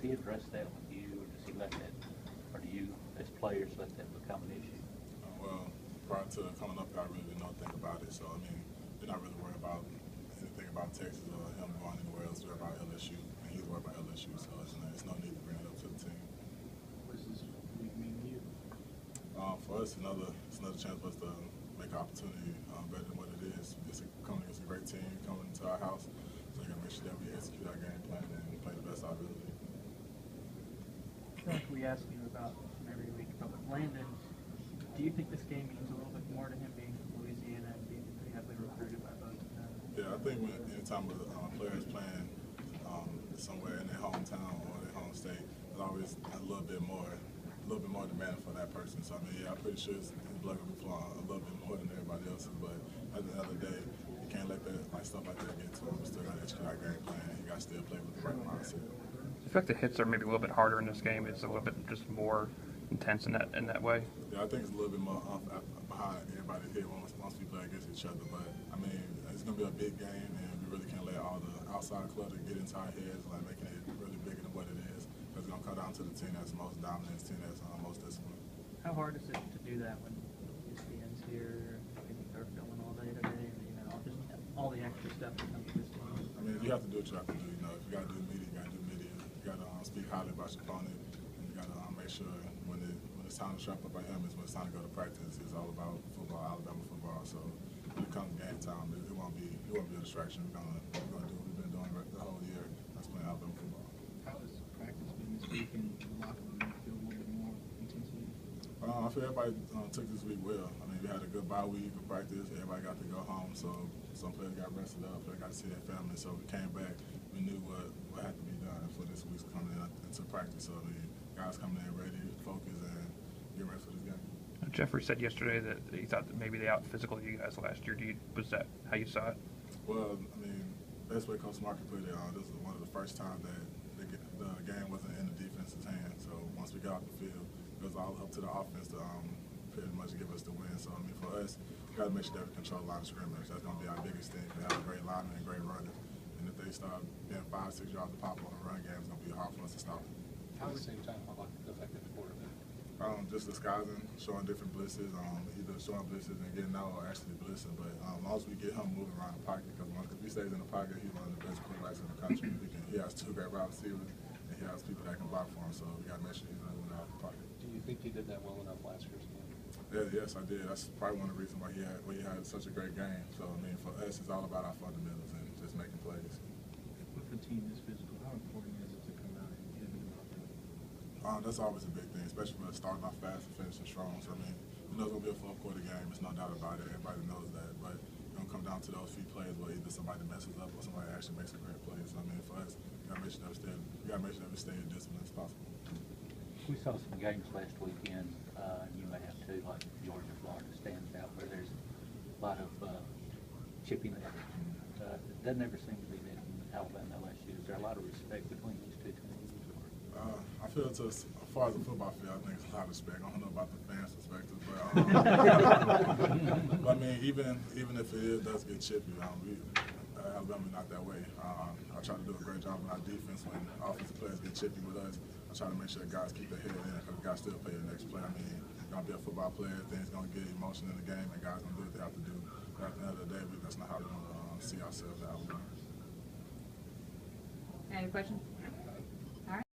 he address that with you, or does he let that, or do you, as players, let that become an issue? Well, prior to coming up here, I really didn't know anything about it. So, I mean, we're not really worried about anything about Texas or him going anywhere else. We're about LSU, and he's worried about LSU. So, it's no need to bring it up to the team. What does this week mean to you? For us, it's another chance for us to make opportunity better than what it is. It's coming against a great team, coming to our house. So, we're going to make sure that we execute our game plan and play the best out of it. Like we ask you about every week, but with Landon, do you think this game means a little bit more to him being from Louisiana and being pretty heavily recruited by both of them? Yeah, I think anytime a player is playing somewhere in their hometown or their home state, there's always a little bit more demand for that person. So I mean, yeah, I'm pretty sure his blood will be flowing a little bit more than everybody else's. But at the end of the day, you can't let stuff like that get to him. We still got to execute our game plan. You got to still play with the right mindset. I feel like the hits are maybe a little bit harder in this game. It's a little bit just more intense in that way. Yeah, I think it's a little bit more behind everybody hit once we play against each other. But I mean, it's gonna be a big game, and we really can't let all the outside clutter get into our heads, like making it really bigger than what it is. It's gonna come down to the team that's most dominant, the team that's most disciplined. How hard is it to do that when ESPN's here, they're filming all day today, and just all the extra stuff that comes with this team? I mean, you have to do what you have to do. You know, if you got to do media, you got to do media. You got to speak highly about your opponent, and you got to make sure when it's time to strap up our helmets, when it's time to go to practice, it's all about football, Alabama football. So when it comes game time, it won't be a distraction. We're gonna do what we've been doing the whole year. That's playing Alabama football. How has practice been this week in the locker room? Do you feel a little bit more intensity? I feel everybody took this week well. I mean, we had a good bye week of practice. Everybody got to go home, so some players got rested up. Players got to see their family. So we came back. We knew what had to be done for this week's coming into practice. So the guys coming in ready, focused, and getting ready for this game. Jeffrey said yesterday that he thought that maybe they out physical you guys last year. Was that how you saw it? Well, I mean, best way Coach Mark put it, this was one of the first times that the game wasn't in the defense's hands. So once we got off the field, it was all up to the offense to pretty much give us the win. So I mean, for us, we got to make sure that we control the line of scrimmage. That's going to be our biggest thing. We have a great lineman and great runner, and if they start getting 5-6 yards to pop on the run game, it's going to be hard for us to stop them. At the same time, how about the effective quarterback? Just disguising, showing different blitzes, either showing blitzes and getting out or actually blitzing. But as long as we get him moving around the pocket, because if he stays in the pocket, he's one of the best quarterbacks in the country. He has 2 great wide receivers, and he has people that can block for him. So we got to make sure he's moving out of the pocket. Do you think you did that well enough last year's game? Yes, I did. That's probably one of the reasons why he had such a great game. So I mean, for us, it's all about our fundamentals and just making plays. With the team this physical, how important is it to come out and get it out there? That's always a big thing, especially when it's starting off fast and finishing strong. So I mean, it's going to be a fourth quarter game. There's no doubt about it. Everybody knows that. But it's going to come down to those few plays where either somebody messes up or somebody actually makes a great play. So I mean, for us, we got to make sure that we stay as disciplined as possible. We saw some games last weekend, you may have too, like Georgia, Florida stands out, where there's a lot of chipping at it. It doesn't ever seem to be that in Alabama, LSU. Is there a lot of respect between these two teams? I feel as far as the football field, I think it's a lot of respect. I don't know about the fans' perspective, but but I mean, even if it does get chippy, Alabama not that way. I try to do a great job on our defense when offensive players get chippy with us. I try to make sure guys keep their head in because guys still play the next play. I mean, you're going to be a football player, things going to get emotion in the game, and guys going to do what they have to do. But at the end of the day, that's not how we want to see ourselves out. Any questions?